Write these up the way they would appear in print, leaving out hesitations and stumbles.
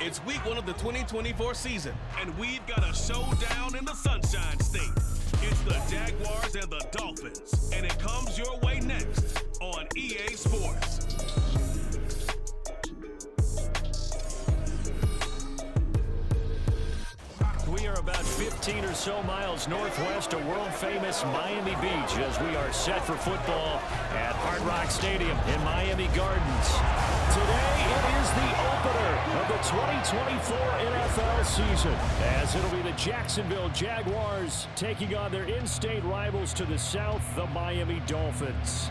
It's week 1 of the 2024 season, and we've got a showdown in the Sunshine State. It's the Jaguars and the Dolphins, and it comes your way next on EA Sports. We are about 15 or so miles northwest of world-famous Miami Beach as we are set for football at Hard Rock Stadium in Miami Gardens. Today, it is the opener of the 2024 NFL season, as it'll be the Jacksonville Jaguars taking on their in-state rivals to the south, the Miami Dolphins.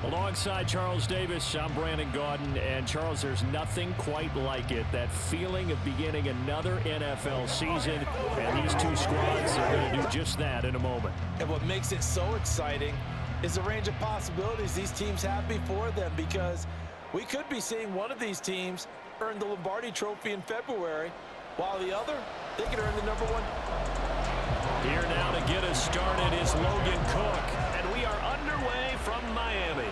Alongside Charles Davis, I'm Brandon Gaudin, and Charles, there's nothing quite like it. That feeling of beginning another NFL season, and these two squads are going to do just that in a moment. And what makes it so exciting is the range of possibilities these teams have before them, because we could be seeing one of these teams earn the Lombardi Trophy in February, while the other, they could earn the #1. Here now to get us started is Logan Cook, and we are underway from Miami.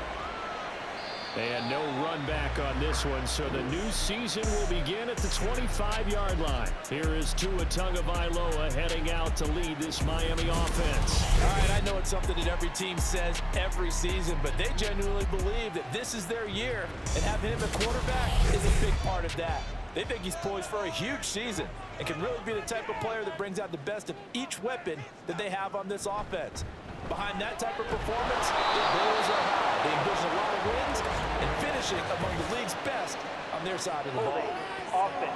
And no run back on this one, so the new season will begin at the 25-yard line. Here is Tua Tagovailoa heading out to lead this Miami offense. All right, I know it's something that every team says every season, but they genuinely believe that this is their year, and having him at quarterback is a big part of that. They think he's poised for a huge season and can really be the type of player that brings out the best of each weapon that they have on this offense. Behind that type of performance, the goals are high. They envision a lot of wins and finishing among the league's best on their side of the ball. Offense.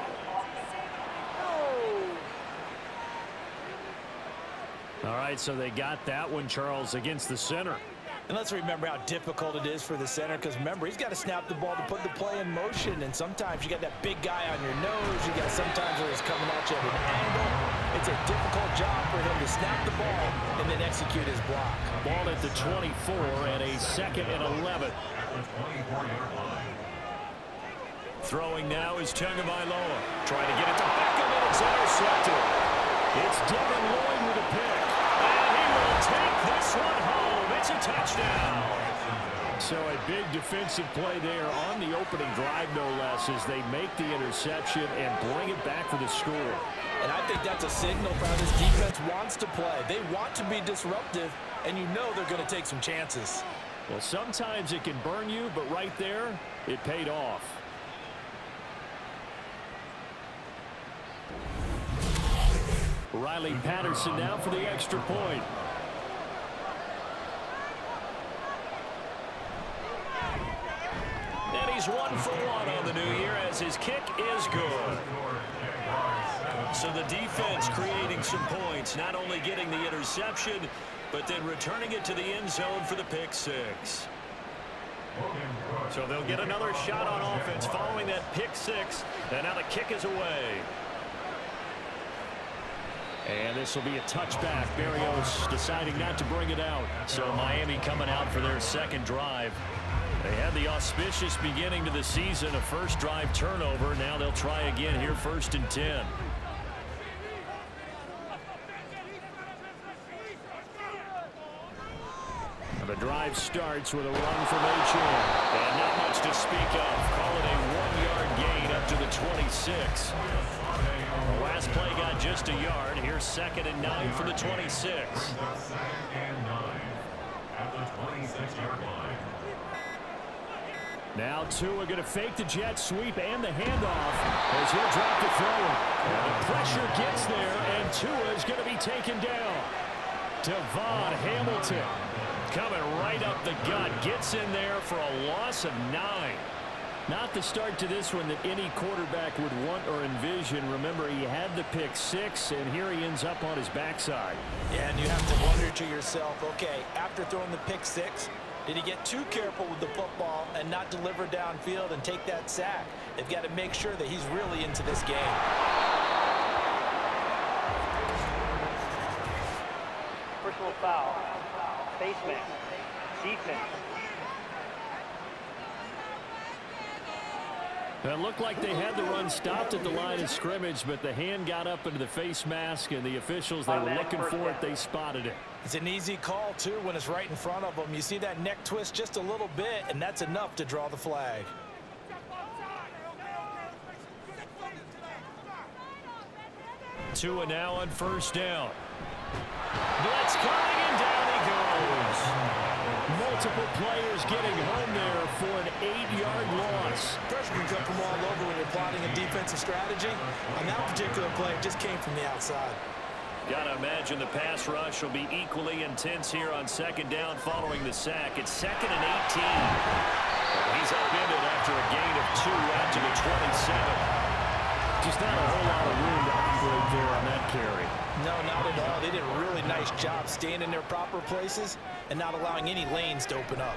All right, so they got that one, Charles, against the center. And let's remember how difficult it is for the center, because remember, he's got to snap the ball to put the play in motion, and sometimes you got that big guy on your nose. You got sometimes where he's coming at you at an angle. It's a difficult job for him to snap the ball and then execute his block. Ball at the 24 and a 2nd and 11. Throwing now is Tagovailoa. Trying to get it to Beckham, and it's intercepted. It's Devin Lloyd with a pick. And he will take this one home. It's a touchdown. So a big defensive play there on the opening drive, no less, as they make the interception and bring it back for the score. And I think that's a signal for how this defense wants to play. They want to be disruptive, and you know they're going to take some chances. Well, sometimes it can burn you, but right there, it paid off. Riley Patterson now for the extra point. And he's 1 for 1 on the new year as his kick is good. So the defense creating some points, not only getting the interception, but then returning it to the end zone for the pick six. So they'll get another shot on offense following that pick six, and now the kick is away. And this will be a touchback. Berrios deciding not to bring it out. So Miami coming out for their second drive. They had the auspicious beginning to the season, a first drive turnover. Now they'll try again here, 1st and 10. The drive starts with a run from H.M. And not much to speak of. Call it a 1-yard gain up to the 26. The last play got just a yard. Here's 2nd and 9 from the 26. Now Tua going to fake the jet sweep and the handoff as he'll drop the throw. And the pressure gets there, and Tua is going to be taken down. Devon Hamilton coming right up the gut. Gets in there for a loss of 9. Not the start to this one that any quarterback would want or envision. Remember, he had the pick six, and here he ends up on his backside. Yeah, and you have to wonder to yourself, okay, after throwing the pick six, did he get too careful with the football and not deliver downfield and take that sack? They've got to make sure that he's really into this game. Personal foul. Face mask. Defense. It looked like they had the run stopped at the line of scrimmage, but the hand got up into the face mask, and the officials, they were looking for it. They spotted it. It's an easy call, too, when it's right in front of them. You see that neck twist just a little bit, and that's enough to draw the flag. Tua now on first down. Blitz coming, and down he goes. Multiple players getting home there for an 8-yard loss. Pressure can come from all over when you're plotting a defensive strategy. On that particular play, it just came from the outside. Got to imagine the pass rush will be equally intense here on second down following the sack. It's 2nd and 18. He's upended after a gain of 2 out to the 27. Just not a whole lot of room to operate there on that carry. No, not at all. They did a really nice job staying in their proper places and not allowing any lanes to open up.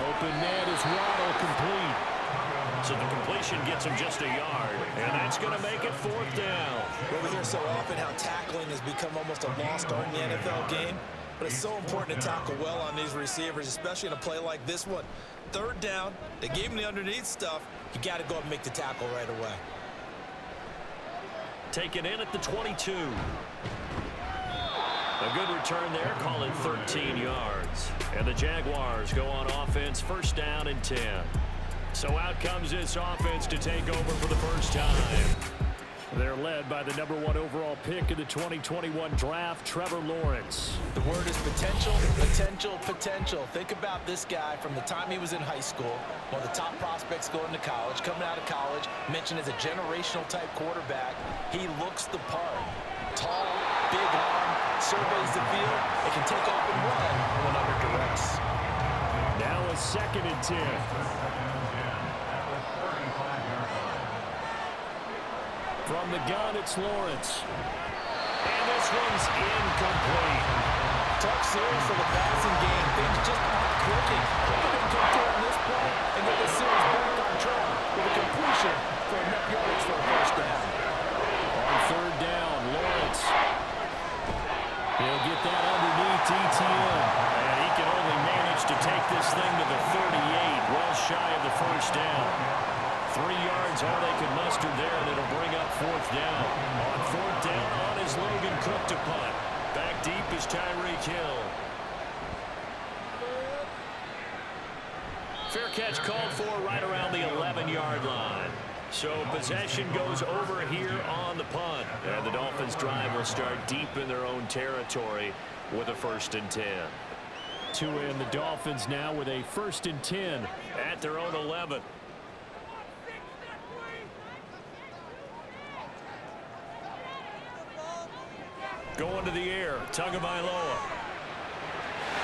Open man is Waddle complete. So the completion gets him just a yard, and that's going to make it 4th down. Well, we hear so often how tackling has become almost a lost art in the NFL game, but it's so important to tackle well on these receivers, especially in a play like this one. 3rd down, they gave him the underneath stuff. You got to go up and make the tackle right away. Taken in at the 22. A good return there, call it 13 yards. And the Jaguars go on offense, 1st down and 10. So out comes this offense to take over for the first time. They're led by the #1 overall pick in the 2021 draft, Trevor Lawrence. The word is potential, potential, potential. Think about this guy from the time he was in high school, one of the top prospects going to college, coming out of college, mentioned as a generational type quarterback. He looks the part. Tall, big arm, surveys the field, and can take off and run when under duress. Now a 2nd and 10. From the gun, it's Lawrence. And this one's incomplete. Tough series for the passing game. Things just aren't clicking. They didn't come through on this play and get the series back on track with a completion for enough yards for a first down. On 3rd down, Lawrence. He'll get that underneath ETN. And he can only manage to take this thing to the 38, well shy of the first down. 3 yards, all they can muster there, and it'll bring up 4th down. On 4th down, on is Logan Cook to punt. Back deep is Tyreek Hill. Fair catch called for right around the 11-yard line. So possession goes over here on the punt. And the Dolphins drive will start deep in their own territory with a 1st and 10. Tua and the Dolphins now with a 1st and 10 at their own 11. Going to the air, Tagovailoa.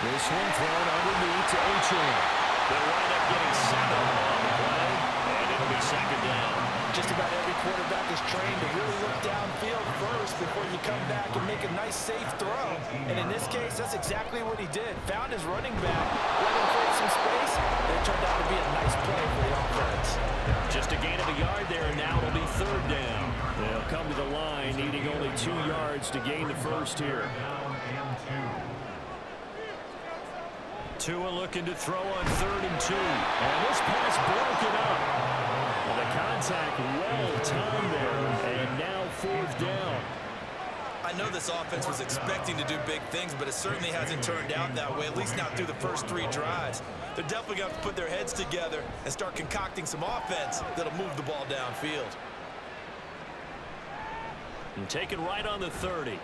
This one thrown underneath to Achane. They'll wind up getting 7 on the play, and it'll be 2nd down. Just about every quarterback is trained to really look downfield first before you come back and make a nice, safe throw. And in this case, that's exactly what he did. Found his running back, let him create some space, and it turned out to be a nice play for the offense. Just a gain of a yard there, and now it'll be 3rd down. They'll come to the line, needing only 2 yards to gain the first here. Tua looking to throw on 3rd and 2. And this pass broken up. The contact well timed there, and now 4th down. I know this offense was expecting to do big things, but it certainly hasn't turned out that way, at least not through the first 3 drives. They're definitely going to have to put their heads together and start concocting some offense that'll move the ball downfield. And taken right on the 30.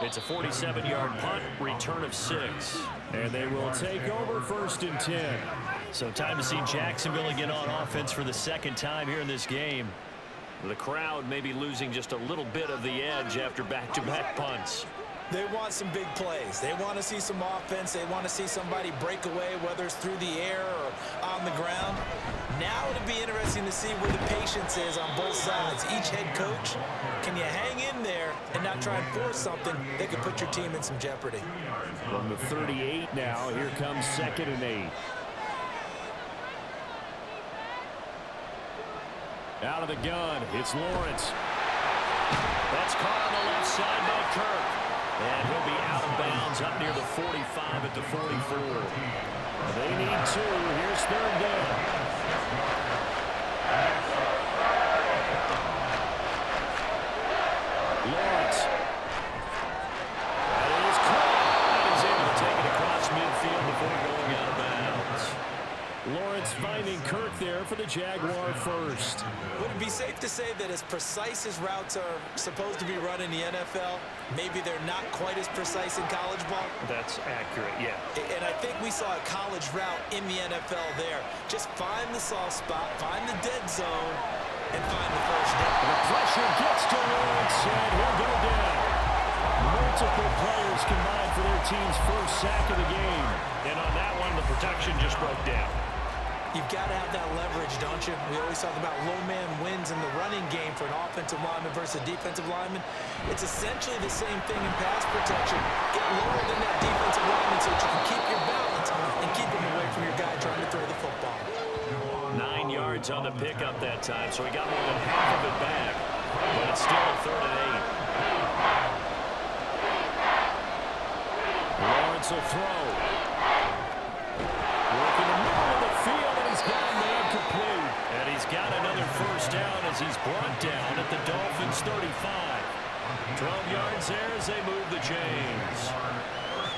It's a 47-yard punt, return of 6. And they will take over 1st and 10. So time to see Jacksonville again on offense for the 2nd time here in this game. The crowd may be losing just a little bit of the edge after back-to-back punts. They want some big plays. They want to see some offense. They want to see somebody break away, whether it's through the air or on the ground. Now it'll be interesting to see where the patience is on both sides. Each head coach, can you hang in there and not try and force something that could put your team in some jeopardy? From the 38 now, here comes 2nd and 8. Out of the gun, it's Lawrence. That's caught on the left side by Kirk. And he'll be out of bounds up near the 45 at the 44. They need 2. Here's 3rd down. Lawrence. That is caught. And he's able to take it across midfield before going out of bounds. Lawrence It's finding Kirk there for the Jaguar first. Would it be safe to say that as precise as routes are supposed to be run in the NFL, maybe they're not quite as precise in college ball? That's accurate, yeah. And I think we saw a college route in the NFL there. Just find the soft spot, find the dead zone, and find the first down. The pressure gets to Lawrence, and he'll go down. Multiple players combined for their team's first sack of the game. And on that one, the protection just broke down. You've got to have that leverage, don't you? We always talk about low man wins in the running game for an offensive lineman versus a defensive lineman. It's essentially the same thing in pass protection. Get lower than that defensive lineman so that you can keep your balance and keep him away from your guy trying to throw the football. 9 yards on the pickup that time, so he got more than half of it back. But it's still a 3rd and 8. Lawrence will throw. Working the middle of the field, and he's got a man complete. And he's got another first down as he's brought down at the Dolphins' 35. 12 yards there as they move the chains.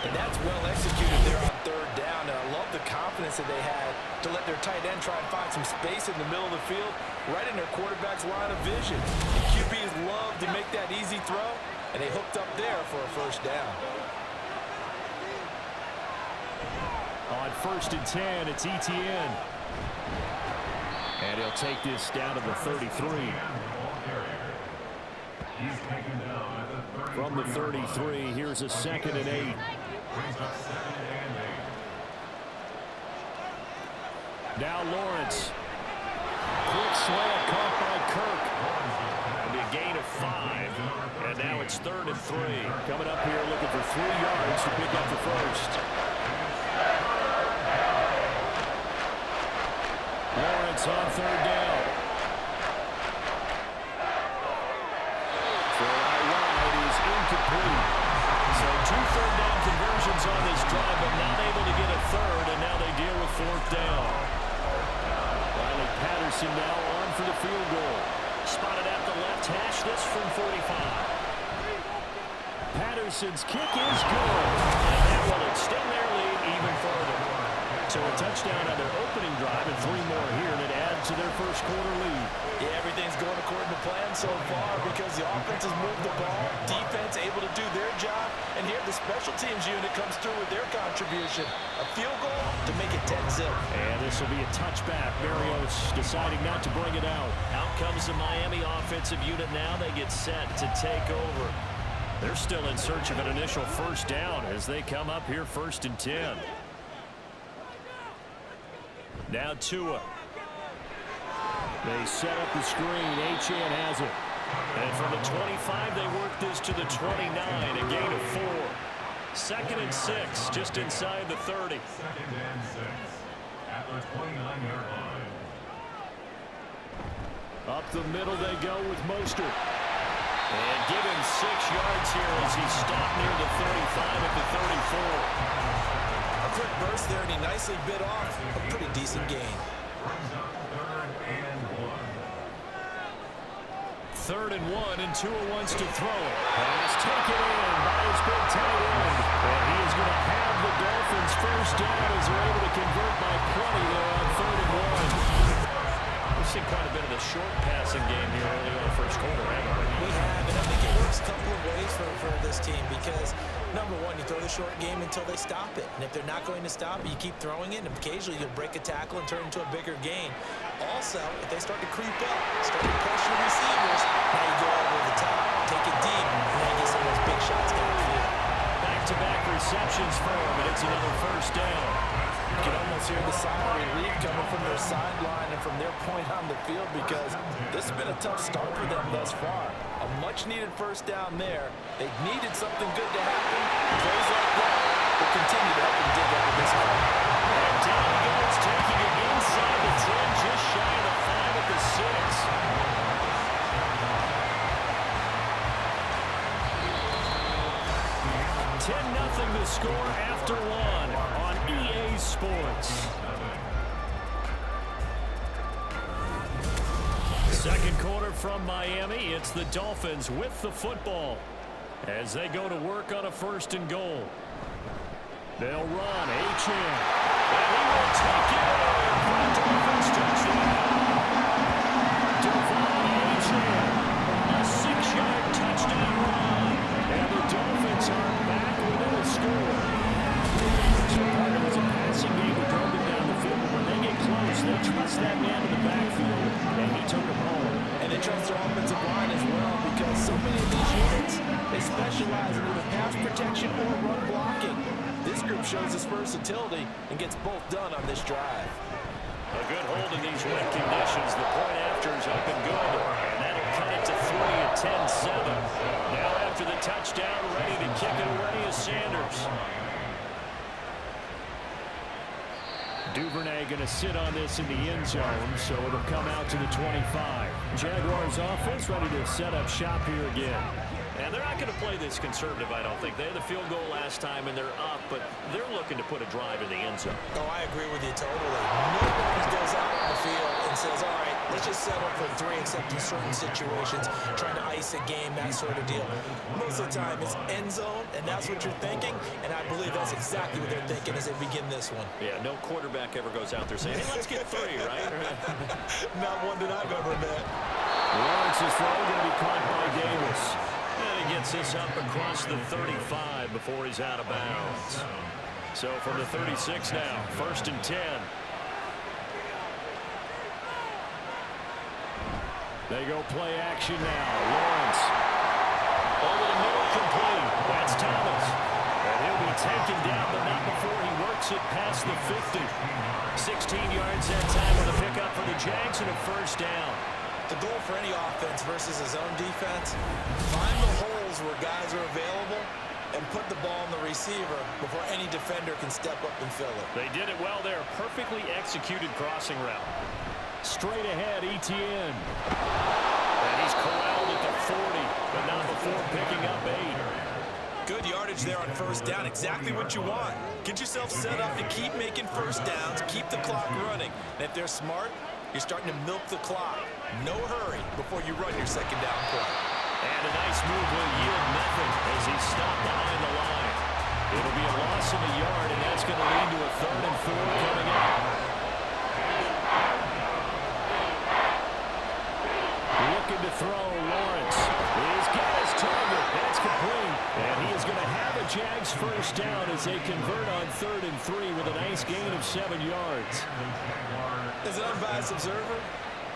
And that's well executed there on 3rd down. And I love the confidence that they had to let their tight end try and find some space in the middle of the field, right in their quarterback's line of vision. And QBs love to make that easy throw, and they hooked up there for a first down. On 1st and 10, it's Etienne. And he'll take this down to the 33. From the 33, here's a 2nd and 8. Now Lawrence. Quick slant caught by Kirk. It'll be a gain of 5. And now it's 3rd and 3. Coming up here looking for 3 yards to pick up the first. Lawrence on 3rd down. Throw out wide is incomplete. So 2 3rd down conversions on this drive, but not able to get a 3rd, and now they deal with 4th down. Riley Patterson now on for the field goal. Spotted at the left hash, this from 45. Patterson's kick is good, and that will extend their lead even further. So a touchdown on their opening drive and 3 more here, and it adds to their first quarter lead. Yeah, everything's going according to plan so far because the offense has moved the ball, defense able to do their job, and here the special teams unit comes through with their contribution. A field goal to make it 10-0. And this will be a touchback. Berrios deciding not to bring it out. Out comes the Miami offensive unit now. They get set to take over. They're still in search of an initial first down as they come up here 1st and 10. Now Tua. They set up the screen. Achane has it. And from the 25, they work this to the 29, a gain of 4. 2nd and 6, just inside the 30. 2nd and 6 at the 29-yard line. Up the middle they go with Mostert. And give him 6 yards here as he stopped near the 35 at the 34. A quick burst there, and he nicely bit off a pretty decent gain. 3rd and 1, and Tua wants to throw it. Pass taken in by his big tight end. And he is going to have the Dolphins first down as they're able to convert by 20 there on 3rd and 1. We've seen quite a bit of the short passing game here early in the first quarter, haven't we? We have, and I think it works a couple of ways for this team because, number one, you throw the short game until they stop it. And if they're not going to stop it, you keep throwing it, and occasionally you'll break a tackle and turn it into a bigger gain. Also, if they start to creep up, start to pressure receivers, now you go over the top, take it deep, and then you get some of those big shots downfield. Back-to-back receptions for him, and it's another first down. You can almost hear the sign of relief coming from their sideline and from their point on the field because this has been a tough start for them thus far. A much-needed first down there. They needed something good to happen. Plays like that will continue to help them dig out of this one. And down he goes, taking it inside the 10, just shy of the 5 at the 6. 10-0 the score after 1 on EA Sports. Second quarter from Miami. It's the Dolphins with the football as they go to work on a 1st and goal. They'll run. Achane. And he will take it in. trust that man in the backfield, and he took him home. And they trust their offensive line as well, because so many of these units, they specialize in either pass protection or run blocking. This group shows its versatility and gets both done on this drive. A good hold in these wet conditions. The point after is up and good, and that'll cut it to 3 at 10-7. Now after the touchdown, ready to kick it away is Sanders. Duvernay going to sit on this in the end zone, so it'll come out to the 25. Jaguars offense ready to set up shop here again. And they're not going to play this conservative, I don't think. They had the field goal last time, and they're up, but they're looking to put a drive in the end zone. Oh, I agree with you totally. Nobody goes out on the field and says, all right, let's just settle for 3, except in certain situations, trying to ice a game, that sort of deal. Most of the time, it's end zone, and that's what you're thinking, and I believe that's exactly what they're thinking as they begin this one. Yeah, no quarterback ever goes out there saying, hey, let's get 3, right? Not one that I've ever met. Lawrence's throw going to be caught by Davis. And he gets this up across the 35 before he's out of bounds. So from the 36 now, 1st and 10. They go play action now. Lawrence. Over the middle, complete. That's Thomas. And he'll be taken down, but not before he works it past the 50. 16 yards that time on the pickup for the Jags and a 1st down. The goal for any offense versus his own defense, find the holes where guys are available and put the ball in the receiver before any defender can step up and fill it. They did it well there. Perfectly executed crossing route. Straight ahead, Etienne. And he's corralled at the 40, but not before picking up 8. Good yardage there on 1st down. Exactly what you want. Get yourself set up to keep making 1st downs, keep the clock running. And if they're smart, you're starting to milk the clock. No hurry before you run your 2nd down play. And a nice move will yield nothing as he's stopped behind the line. It'll be a loss of a yard, and that's going to lead to a 3rd and 4 coming up. Looking to throw, Lawrence. He's got his target. That's complete. And he is going to have a Jags 1st down as they convert on 3rd and 3 with a nice gain of 7 yards. As an unbiased observer,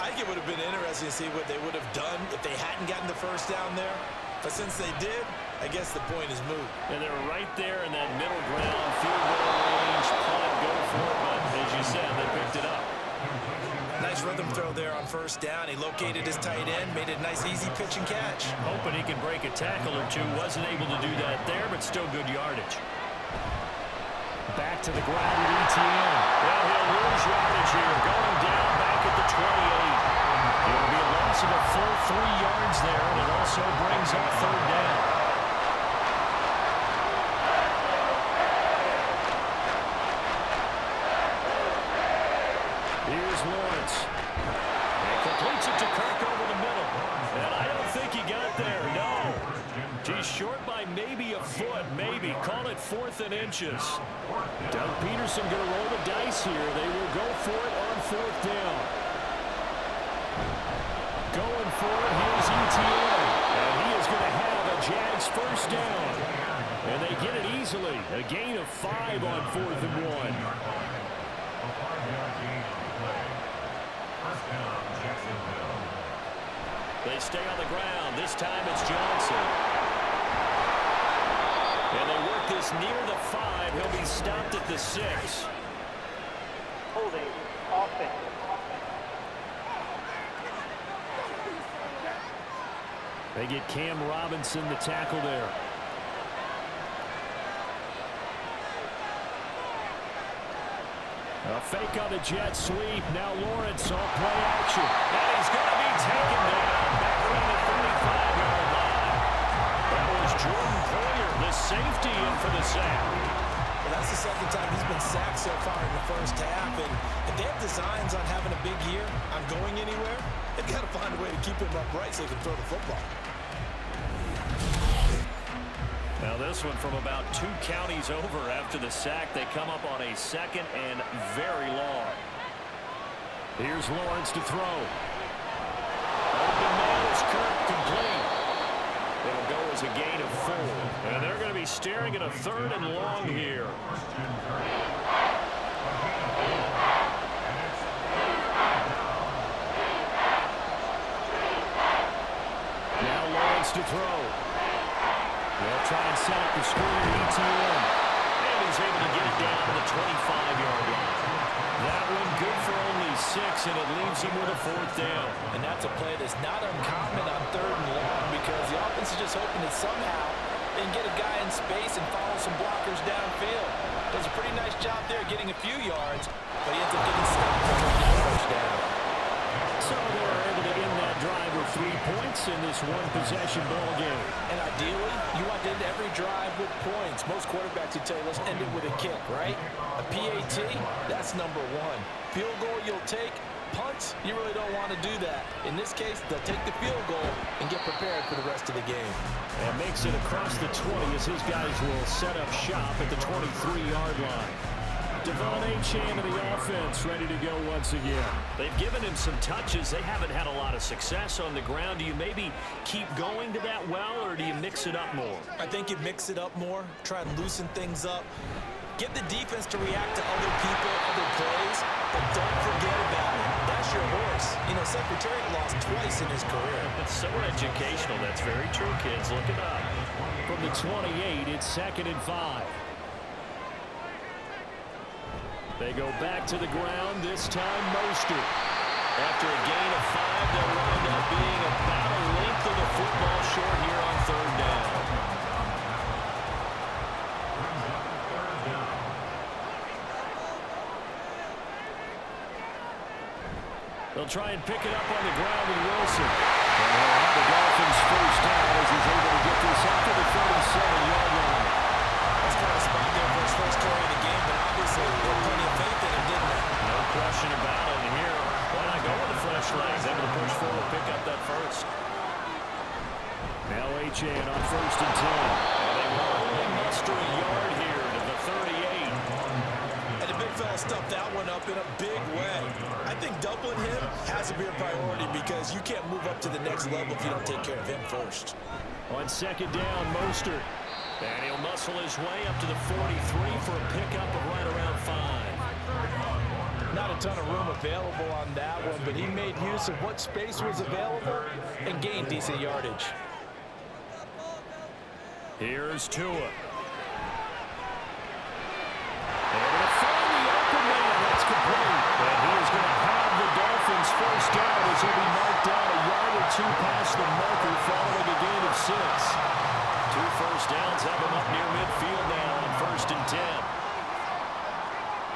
I think it would have been interesting to see what they would have done if they hadn't gotten the 1st down there. But since they did, I guess the point is moot. And they're right there in that middle ground, field goal range, punt, go for it. But as you said, they picked it up. Nice rhythm throw there on 1st down. He located his tight end, made it a nice, easy pitch and catch. Hoping he can break a tackle or two. Wasn't able to do that there, but still good yardage. Back to the ground with Etienne. Well, he'll lose yardage here. Going down back at the 28. It'll be a loss of a full 3 yards there, and it also brings up 3rd down. Here's Lawrence. And completes it to Kirk over the middle. And I don't think he got there, no. He's short by maybe a foot, maybe. Call it 4th and inches. Doug Peterson going to roll the dice here. They will go for it on 4th down. Going for it, here's Etienne. And he is going to have a Jags 1st down. And they get it easily. A gain of 5 on 4th and 1. A 5-yard gain on play. 1st down, Jacksonville. They stay on the ground. This time it's Johnson. And they work this near the 5. He'll be stopped at the 6. Holding. Offense. They get Cam Robinson the tackle there. A fake on the jet sweep. Now Lawrence on play action. And he's going to be taken down back around the 35-yard line. That was Jordan Poyer, the safety, in for the sack. Well, that's the 2nd time he's been sacked so far in the 1st half. And if they have designs on having a big year, on going anywhere, they've got to find a way to keep him upright so he can throw the football. Now this one from about 2 counties over after the sack. They come up on a 2nd and very long. Here's Lawrence to throw. Open man is Kirk, complete. It'll go as a gain of 4. And they're going to be staring at a 3rd and long here. throw. They'll try and set up the screen ETN. And he's able to get it down to the 25-yard line. That one good for only 6, and it leaves him with a 4th down. And that's a play that's not uncommon on 3rd and long because the offense is just hoping that somehow they can get a guy in space and follow some blockers downfield. Does a pretty nice job there getting a few yards, but he ends up getting stopped for a first down. So they're able to end that drive with 3 points in this one-possession ball game. And ideally, you want to end every drive with points. Most quarterbacks would tell you, let's end it with a kick, right? A PAT, that's number 1. Field goal you'll take. Punts, you really don't want to do that. In this case, they'll take the field goal and get prepared for the rest of the game. And makes it across the 20 as his guys will set up shop at the 23-yard line. Devon Achane of the offense ready to go once again. They've given him some touches. They haven't had a lot of success on the ground. Do you maybe keep going to that well, or do you mix it up more? I think you mix it up more, try and loosen things up. Get the defense to react to other people, other plays, but don't forget about it. That's your horse. You know, Secretariat lost twice in his career. It's so educational. That's very true, kids. Look it up. From the 28, it's 2nd and 5. They go back to the ground, this time Mostert. After a gain of 5, they'll wind up being about a length of the football short here on 3rd down. They'll try and pick it up on the ground with Wilson. And they'll have the Dolphins first down as he's able to get this up to the 37-yard line. That's kind of spot there for his first carry of the game, but obviously they had plenty of faith in him, didn't they? No question about it. And here, why not go with the fresh legs? Able to push forward, pick up that first. Now Achane on 1st and 10. And they will only muster a yard here to the 38. And the big fella stuffed that one up in a big way. I think doubling him has to be a priority because you can't move up to the next level if you don't take care of him first. On 2nd down, Mostert. And he'll muscle his way up to the 43 for a pickup of right around 5. Not a ton of room available on that one, but he made use of what space was available and gained decent yardage. Here's Tua. They're going to find the open man. That's complete. And he is going to have the Dolphins first down as he'll be marked down a yard or 2 past the marker following a gain of 6. 2 first downs have him up near midfield now on 1st and 10.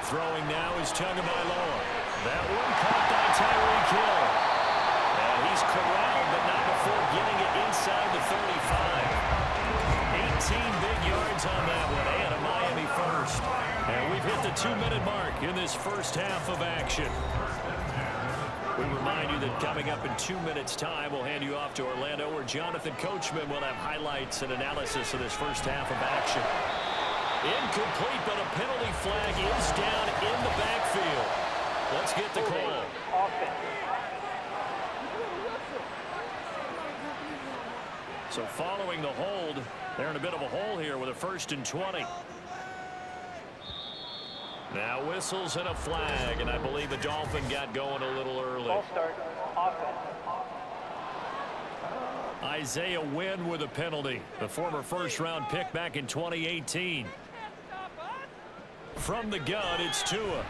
Throwing now is Tagovailoa. That one caught by Tyreek Hill. And he's corralled, but not before getting it inside the 35. 18 big yards on that one, and a Miami first. And we've hit the 2-minute mark in this first half of action. We remind you that coming up in 2 minutes' time, we'll hand you off to Orlando, where Jonathan Coachman will have highlights and analysis of this first half of action. Incomplete, but a penalty flag is down in the backfield. Let's get the call. So following the hold, they're in a bit of a hole here with a 1st and 20. Now whistles and a flag, and I believe the Dolphin got going a little early. Ball start, offense. Isaiah Wynn with a penalty, the former first-round pick back in 2018. From the gun, it's Tua.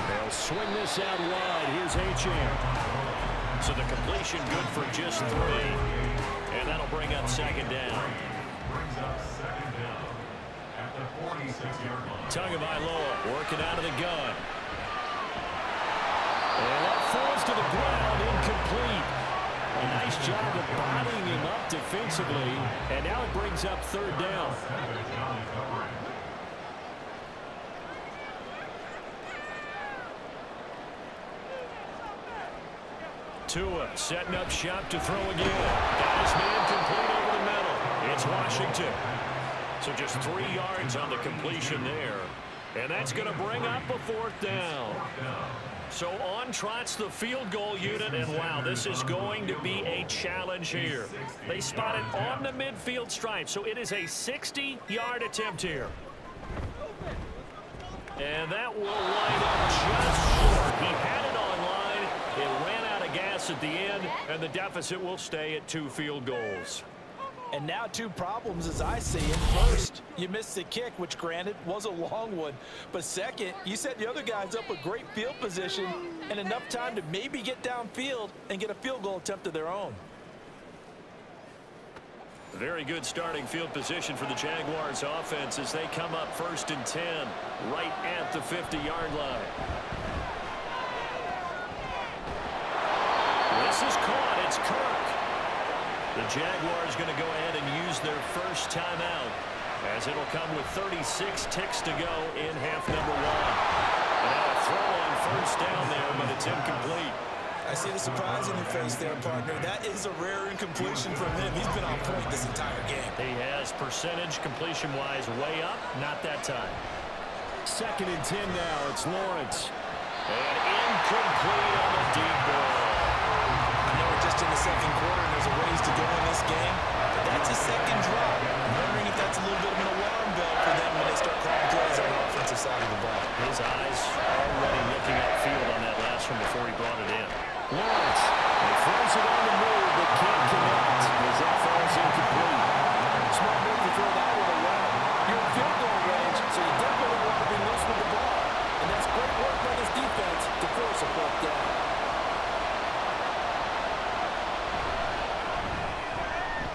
They'll swing this out wide. Here's Achane. So the completion good for just 3. And that'll bring up 2nd down. Brings up 2nd down at the 46-yard line. Tagovailoa working out of the gun. And that falls to the ground, incomplete. A nice job of bodying him up defensively. And now it brings up 3rd down. Tua setting up shop to throw again. Got his man complete over the middle. It's Washington. So just 3 yards on the completion there. And that's going to bring up a 4th down. So on trots the field goal unit, and wow, this is going to be a challenge here. They spot it on the midfield stripe, so it is a 60-yard attempt here. And that will wind up just short. He had it on line. It ran out of gas pass at the end, and the deficit will stay at 2 field goals. And now 2 problems as I see it. First, you missed the kick, which granted was a long one. But second, you set the other guys up a great field position and enough time to maybe get downfield and get a field goal attempt of their own. Very good starting field position for the Jaguars offense as they come up 1st and 10 right at the 50-yard line. This is caught. It's Kirk. The Jaguars going to go ahead and use their first timeout as it'll come with 36 ticks to go in half number 1. And now a throw on 1st down there, but it's incomplete. I see the surprise in your face there, partner. That is a rare incompletion from him. He's been on point this entire game. He has percentage completion-wise way up. Not that time. 2nd and 10 now. It's Lawrence. And incomplete on the deep ball. I know we're just in the 2nd quarter and there's a ways to go in this game, but that's a 2nd drop. I'm wondering if that's a little bit of an alarm bell for them when they start calling plays on the offensive side of the ball. His eyes already looking upfield on that last one before he brought it in. Lawrence, he throws it on the move, but can't connect as that falls incomplete. Smart move to throw that one away. You're in field goal range, so you definitely want to be loose with the ball. And that's great work by this defense to force a 4th down.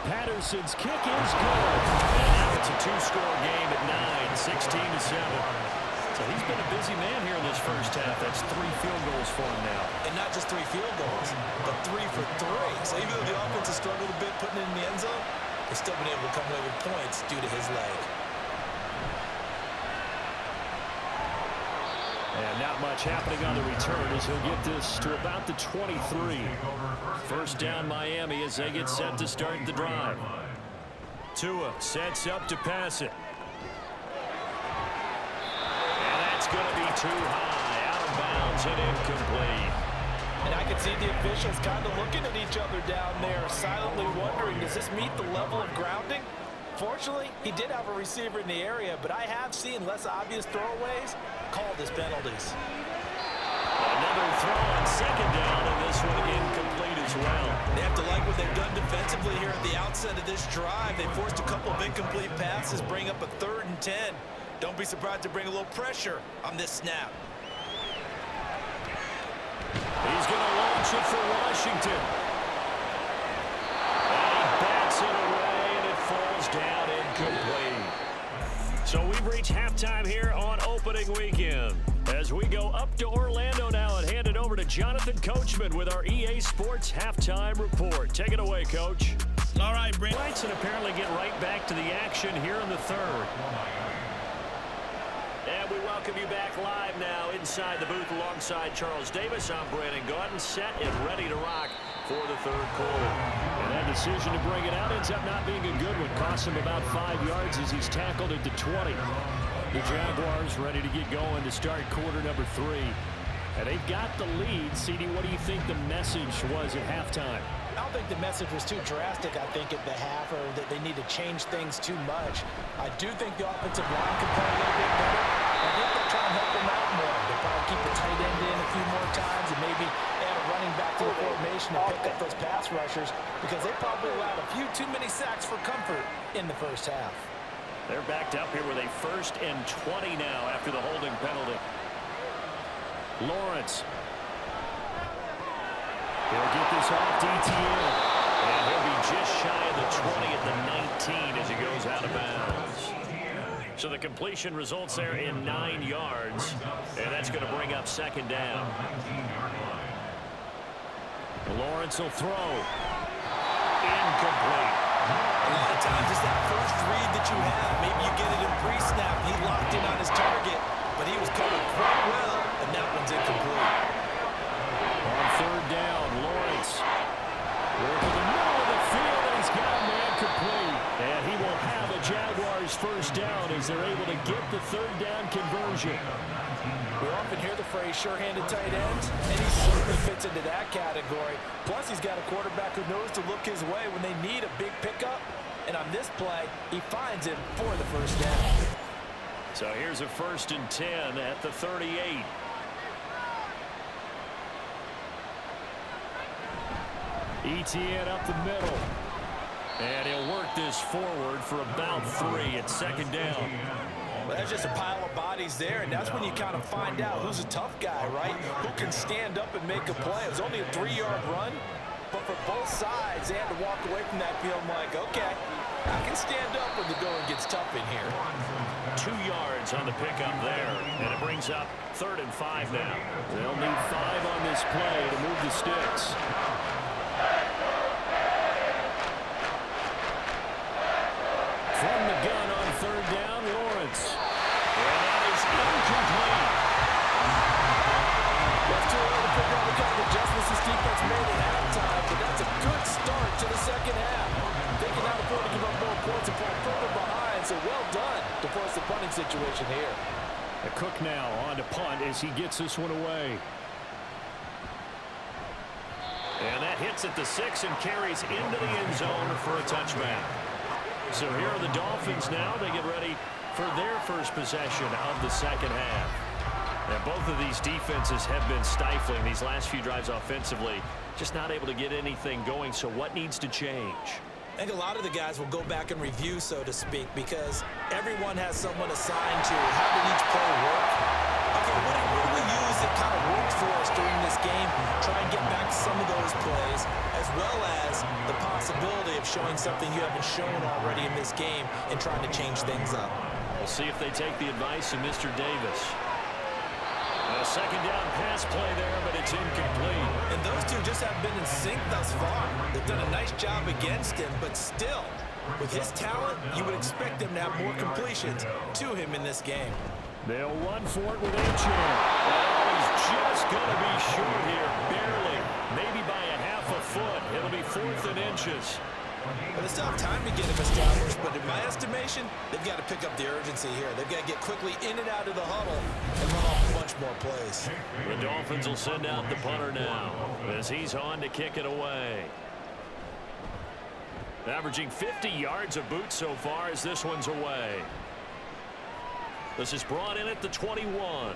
Patterson's kick is good. And now it's a 2-score game at 9, 16-7. So he's been a busy man here in this first half. That's 3 field goals for him now. And not just 3 field goals, but 3 for 3. So even though the offense has struggled a bit putting it in the end zone, they've still been able to come away with points due to his leg. And not much happening on the return as he'll get this to about the 23. 1st down Miami as they get set to start the drive. Tua sets up to pass it. It's going to be too high, out of bounds and incomplete. And I can see the officials kind of looking at each other down there, silently wondering, does this meet the level of grounding? Fortunately, he did have a receiver in the area, but I have seen less obvious throwaways called as penalties. Another throw on 2nd down, and this one incomplete as well. They have to like what they've done defensively here at the outset of this drive. They forced a couple of incomplete passes, bring up a 3rd and 10. Don't be surprised to bring a little pressure on this snap. He's going to launch it for Washington. And he bats it away, and it falls down incomplete. So we've reached halftime here on opening weekend. As we go up to Orlando now and hand it over to Jonathan Coachman with our EA Sports Halftime Report. Take it away, Coach. All right, Brent. And apparently get right back to the action here in the 3rd. And we welcome you back live now inside the booth alongside Charles Davis. I'm Brandon Gaudin, set and ready to rock for the 3rd quarter. And that decision to bring it out ends up not being a good one. Costs him about 5 yards as he's tackled at the 20. The Jaguars ready to get going to start quarter number 3. And they've got the lead. CD, what do you think the message was at halftime? I don't think the message was too drastic, I think, at the half, or that they need to change things too much. I do think the offensive line can play a little bit better. I think they'll try and help them out more. They'll probably keep the tight end in a few more times and maybe add a running back to the formation to pick up those pass rushers because they probably allowed a few too many sacks for comfort in the first half. They're backed up here with a 1st and 20 now after the holding penalty. Lawrence. He'll get this off DTN. And he'll be just shy of the 20 at the 19 as he goes out of bounds. So the completion results there in 9 yards. And that's going to bring up 2nd down. Lawrence will throw. Incomplete. A lot of times it's that first read that you have. Maybe you get it in pre-snap. He locked in on his target, but he was covered quite well, and that one's incomplete. On 3rd down, Lawrence working the middle of the field, and he's got a man complete. And he will have a Jaguars 1st down as they're able to get the 3rd down conversion. We often hear the phrase sure-handed tight ends, and he certainly fits into that category. Plus, he's got a quarterback who knows to look his way when they need a big pickup. And on this play, he finds him for the 1st down. So here's a 1st and 10 at the 38. ETN up the middle. And he'll work this forward for about 3 at second down. Well, that's just a pile of bodies there, and that's when you kind of find out who's a tough guy, right? Who can stand up and make a play. It was only a 3-yard run, but for both sides, they had to walk away from that feeling like, okay, I can stand up when the going gets tough in here. 2 yards on the pickup there, and it brings up 3rd and 5 now. They'll need 5 on this play to move the sticks. From the gun on 3rd down, Lawrence. And that is incomplete. That's too early to figure out what kind of adjustments this defense made at halftime, but that's a good start to the second half. They can now afford to give up more points and fall further behind, so well done to force the punting situation here. The Cook now on to punt as he gets this one away. And that hits at the 6 and carries into the end zone for a touchback. So here are the Dolphins now. They get ready for their first possession of the second half. And both of these defenses have been stifling these last few drives offensively. Just not able to get anything going. So what needs to change? I think a lot of the guys will go back and review, so to speak, because everyone has someone assigned to how did each play work. Okay, what do we use that kind of worked for us during this game? Try and get back to some of those plays, as well as the possibility of showing something you haven't shown already in this game and trying to change things up. We'll see if they take the advice of Mr. Davis. A second down pass play there, but it's incomplete. And those two just haven't been in sync thus far. They've done a nice job against him, but still, with his talent, you would expect them to have more completions to him in this game. They'll run for it with Achan. Oh, he's just going to be short here, barely. Maybe by a half a foot. It'll be 4th and inches. But they still have time to get him established, but in my estimation, they've got to pick up the urgency here. They've got to get quickly in and out of the huddle and run off a bunch more plays. The Dolphins will send out the punter now as he's on to kick it away. Averaging 50 yards a boot so far as this one's away. This is brought in at the 21.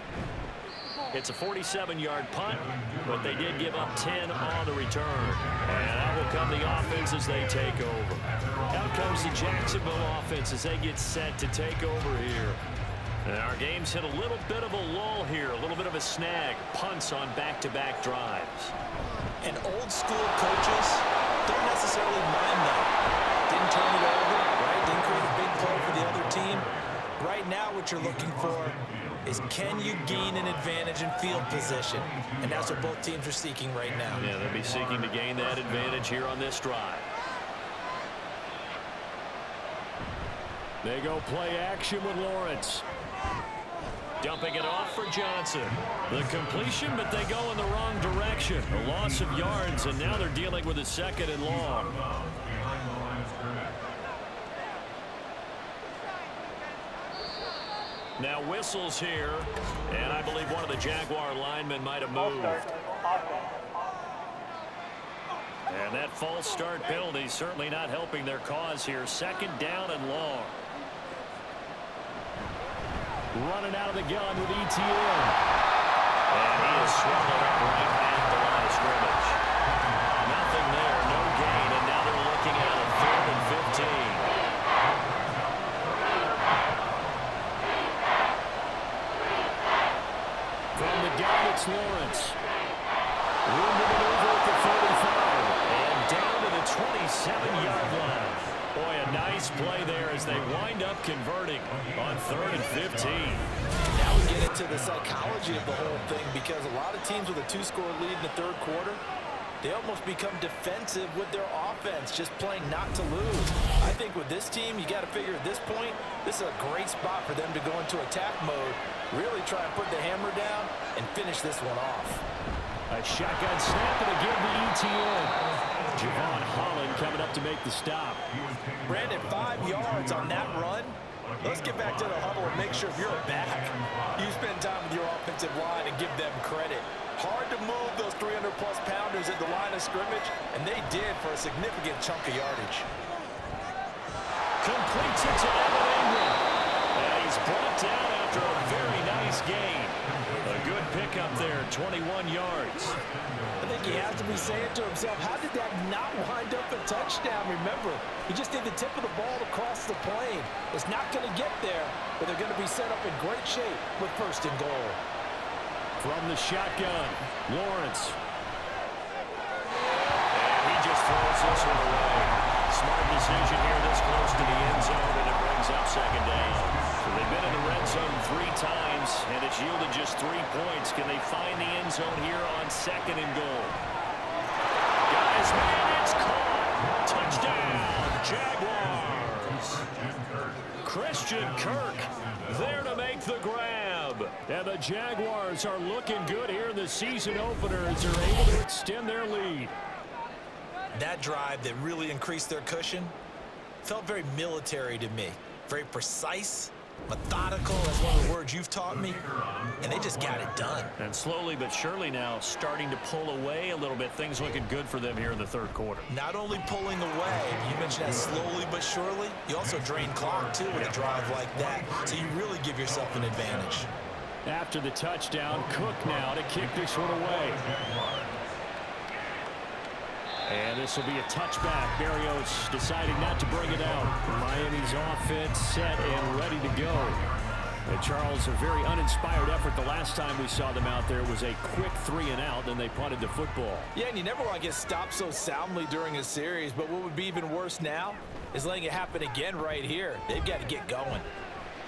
It's a 47-yard punt, but they did give up 10 on the return. And out will come the offense as they take over. Out comes the Jacksonville offense as they get set to take over here. And our game's hit a little bit of a lull here, a little bit of a snag. Punts on back-to-back drives. And old school coaches don't necessarily mind that. Didn't turn it over, right? Didn't create a big play for the other team. Right now what you're looking for is can you gain an advantage in field position? And that's what both teams are seeking right now. Yeah, they'll be seeking to gain that advantage here on this drive. They go play action with Lawrence. Dumping it off for Johnson. The completion, but they go in the wrong direction. A loss of yards, and now they're dealing with a 2nd and long. Now whistles here, and I believe one of the Jaguar linemen might have moved. And that false start penalty certainly not helping their cause here. 2nd down and long. Running out of the gun with ETN. And he is swallowed up right at the line of scrimmage. Nothing there, no gain, and now they're looking at a 3rd and 15. From the gun, it's Lawrence. Room to maneuver at the 45. And down to the 27-yard line. Boy, a nice play there as they wind up converting on 3rd and 15. Now we get into the psychology of the whole thing, because a lot of teams with a 2-score lead in the 3rd quarter, they almost become defensive with their offense, just playing not to lose. I think with this team, you got to figure at this point, this is a great spot for them to go into attack mode, really try and put the hammer down and finish this one off. A shotgun snap and again the ETN. Javon Holland coming up to make the stop. Brandon, 5 yards on that run. Let's get back to the huddle and make sure if you're a back, you spend time with your offensive line and give them credit. Hard to move those 300-plus pounders at the line of scrimmage, and they did for a significant chunk of yardage. Completes it to Evan Ingram. And he's brought down after a very nice gain. A good pickup there there, 21 yards. I think he has to be saying to himself, how did that not wind up a touchdown? Remember, he just did the tip of the ball across the plane. It's not going to get there, but they're going to be set up in great shape with 1st and goal. From the shotgun, Lawrence. And he just throws this one away. Smart decision here this close to the end zone, and it brings up 2nd down. So they've been in the red zone 3 times, and it's yielded just 3 points. Can they find the end zone here on 2nd and goal? Guys, man, it's caught. Touchdown, Jaguars. Christian Kirk there to make the grab. And the Jaguars are looking good here in the season opener as they're able to extend their lead. That drive that really increased their cushion felt very military to me. Very precise, methodical, that's one of the words you've taught me, and they just got it done. And slowly but surely now starting to pull away a little bit. Things looking good for them here in the 3rd quarter. Not only pulling away, you mentioned that slowly but surely, you also drain clock too with a drive like that, so you really give yourself an advantage. After the touchdown, Cook now to kick this one away. And this will be a touchback. Berrios deciding not to bring it out. Miami's offense set and ready to go. And Charles, a very uninspired effort. The last time we saw them out there was a quick 3-and-out, then they punted the football. Yeah, and you never want to get stopped so soundly during a series, but what would be even worse now is letting it happen again right here. They've got to get going.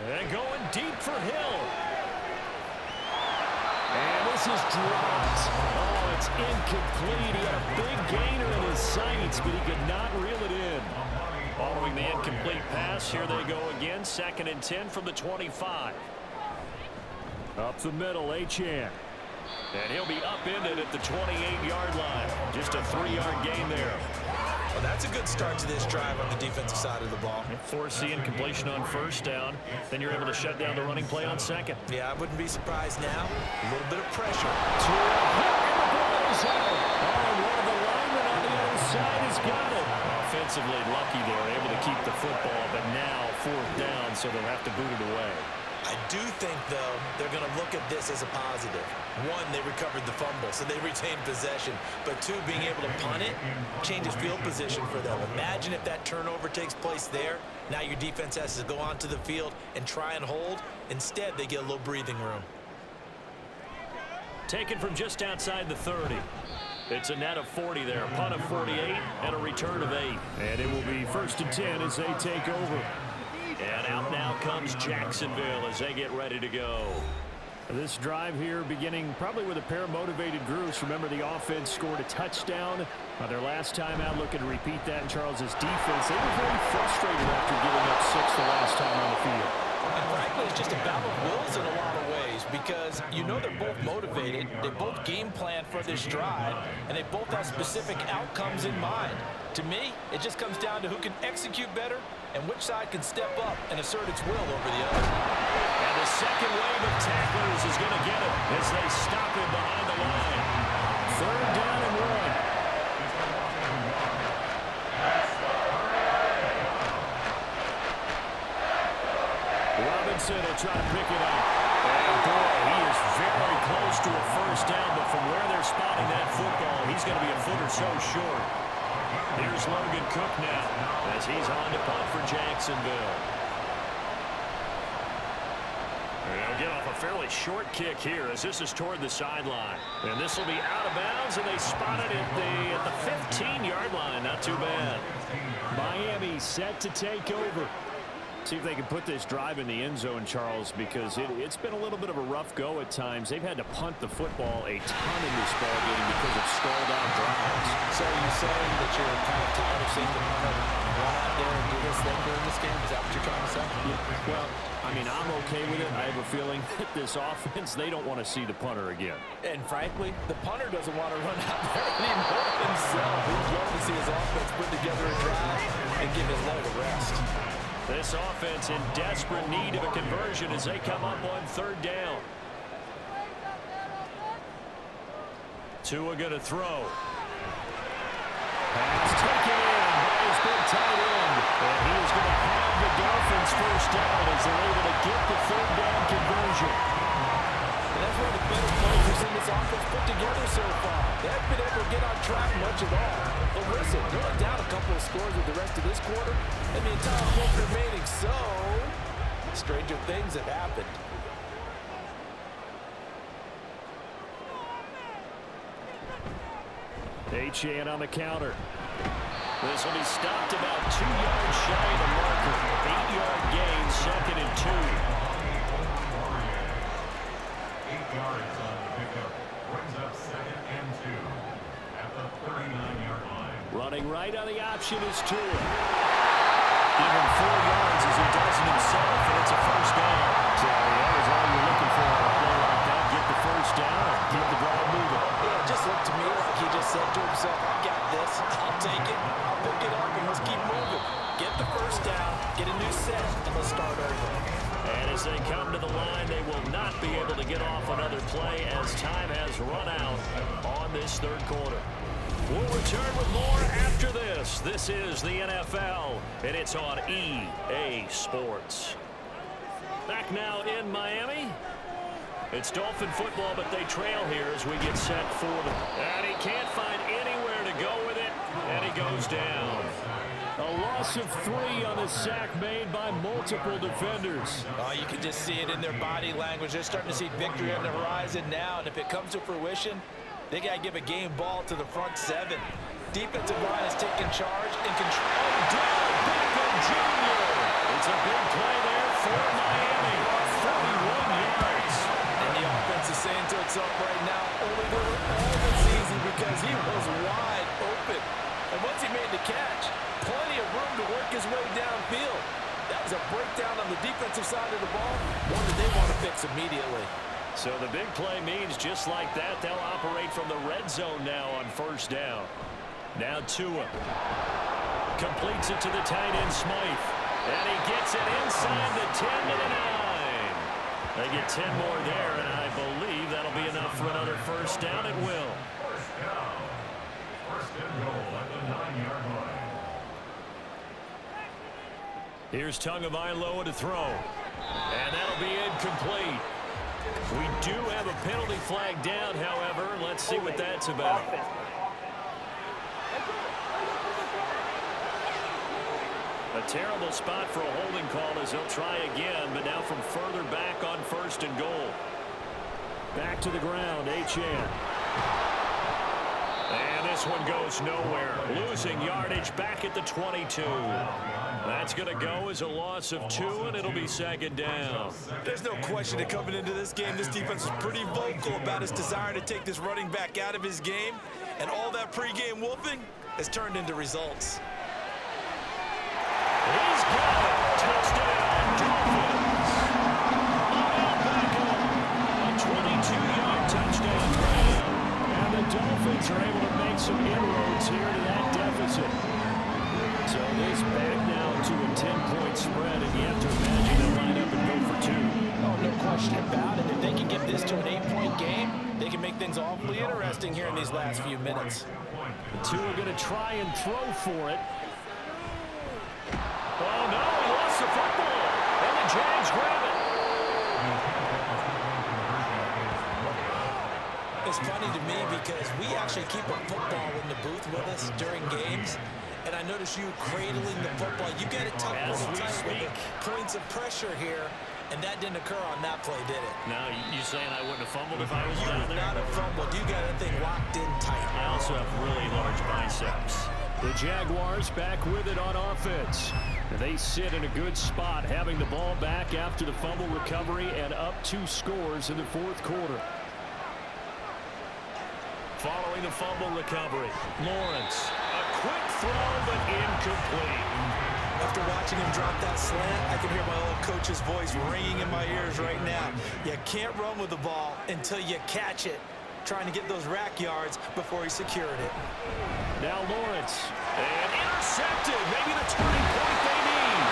And going deep for Hill. And this is dropped. Oh, it's incomplete. He had a big gainer in his sights, but he could not reel it in. Following the incomplete pass, here they go again. 2nd and 10 from the 25. Up the middle, Achane. And he'll be upended at the 28-yard line. Just a 3-yard gain there. Well, that's a good start to this drive on the defensive side of the ball. Force the incompletion on 1st down. Then you're able to shut down the running play on 2nd. Yeah, I wouldn't be surprised now. A little bit of pressure. And one of the linemen on the other side has got it. Offensively lucky there, able to keep the football, but now 4th down, so they'll have to boot it away. I do think, though, they're going to look at this as a positive. 1, they recovered the fumble, so they retained possession. But 2, being able to punt it changes field position for them. Imagine if that turnover takes place there. Now your defense has to go onto the field and try and hold. Instead, they get a little breathing room. Taken from just outside the 30. It's a net of 40 there. Punt of 48 and a return of 8. And it will be 1st and 10 as they take over. And out now comes Jacksonville as they get ready to go. This drive here beginning probably with a pair of motivated groups. Remember, the offense scored a touchdown their last time out. Looking to repeat that in Charles's defense. They were very frustrated after giving up 6 the last time on the field. And frankly, it's just a battle of wills in a lot of ways because you know they're both motivated. They both game plan for this drive, and they both have specific outcomes in mind. To me, it just comes down to who can execute better and which side can step up and assert its will over the other. And the second wave of tacklers is going to get it as they stop him behind the line. 3rd down and 1. Robinson will try to pick it up. And boy, he is very close to a 1st down, but from where they're spotting that football, he's going to be a foot or so short. Here's Logan Cook now as he's on to punt for Jacksonville. They'll get off a fairly short kick here as this is toward the sideline. And this will be out of bounds, and they spot it at the 15-yard line. Not too bad. Miami set to take over. See if they can put this drive in the end zone, Charles, because it's been a little bit of a rough go at times. They've had to punt the football a ton in this ball game because of stalled out drives. So are you saying that you're kind of tired of seeing them run out there and do this thing during this game? Is that what you're trying to say? Yeah, well, I mean, I'm okay with it. I have a feeling that this offense, they don't want to see the punter again. And frankly, the punter doesn't want to run out there anymore himself. He'd love to see his offense put together a drive and give his leg a rest. This offense in desperate need of a conversion as they come up on 3rd down. Tua going to throw. Pass taken in by his big tight end. And he is going to have the Dolphins 1st down as they're able to get the 3rd down conversion. And that's one of the better players in this offense They haven't been able to get on track much at all. But listen, they're only down a couple of scores with the rest of this quarter, and the entire quarter remaining, so stranger things have happened. Achane on the counter. This will be stopped about 2 yards shy of the marker. 8-yard gain, 2nd and 2. 8 yards on the pickup. Brings up 2nd and 2 at the 39-yard line. Running right on the option is Tua. Give him 4 yards as he does it himself, and it's a first down. So that was all you're looking for on a play like that. Get the first down and keep the drive moving. Yeah, it just looked to me like he just said to himself, I got this, I'll take it, I'll pick it up, and let's keep moving. Get the first down, get a new set, and let's start over. And as they come to the line, they will not be able to get off another play as time has run out on this third quarter. We'll return with more after this. This is the NFL, and it's on EA Sports. Back now in Miami. It's Dolphin football, but they trail here as we get set for them. And he can't find anywhere to go with it, and he goes down. A loss of 3 on the sack made by multiple defenders. Oh, you can just see it in their body language. They're starting to see victory on the horizon now, and if it comes to fruition, they got to give a game ball to the front 7. Defensive line is taking charge and control. Odell Beckham Jr. It's a big play there for Miami. 41 yards. And the offense is saying to itself right now, only go all this easy because he was wide open. And once he made the catch, plenty of room to work his way downfield. That was a breakdown on the defensive side of the ball, one that they want to fix immediately. So the big play means just like that, they'll operate from the red zone now on first down. Now Tua completes it to the tight end Smythe. And he gets it inside the 10 to the 9. They get 10 more there, and I believe that'll be enough for another first down. It will. First down. First and goal at the 9-yard line. Here's Tagovailoa to throw. And that'll be incomplete. We do have a penalty flag down, however. Let's see what that's about. A terrible spot for a holding call as they'll try again, but now from further back on first and goal. Back to the ground, Achane. And this one goes nowhere. Losing yardage back at the 22. That's going to go as a loss of 2, and it'll be second down. There's no question that coming into this game, this defense is pretty vocal about its desire to take this running back out of his game, and all that pregame wolfing has turned into results. He's got it. Touchdown, Dolphins. A 22-yard touchdown grab. And the Dolphins are able to make some inroads here to that deficit. So this back now to a 10-point spread, and you have to imagine they'll line up and go for 2. Oh, no question about it. If they can get this to an 8-point game, they can make things awfully interesting here in these last few minutes. The 2 are going to try and throw for it. Oh, no, he lost the football. And the Jags grab it. It's funny to me because we actually keep a football in the booth with us during games. And I notice you cradling the football. You get it tucked really tight with the points of pressure here. And that didn't occur on that play, did it? No, you saying I wouldn't have fumbled if I was You down would there? not have fumbled. You got that thing locked in tight. I also have really large biceps. The Jaguars back with it on offense. And they sit in a good spot, having the ball back after the fumble recovery and up 2 scores in the fourth quarter. Following the fumble recovery, Lawrence. A quick throw, but incomplete. After watching him drop that slant, I can hear my old coach's voice ringing in my ears right now. You can't run with the ball until you catch it. Trying to get those rack yards before he secured it. Now Lawrence. And intercepted. Maybe the turning point they need.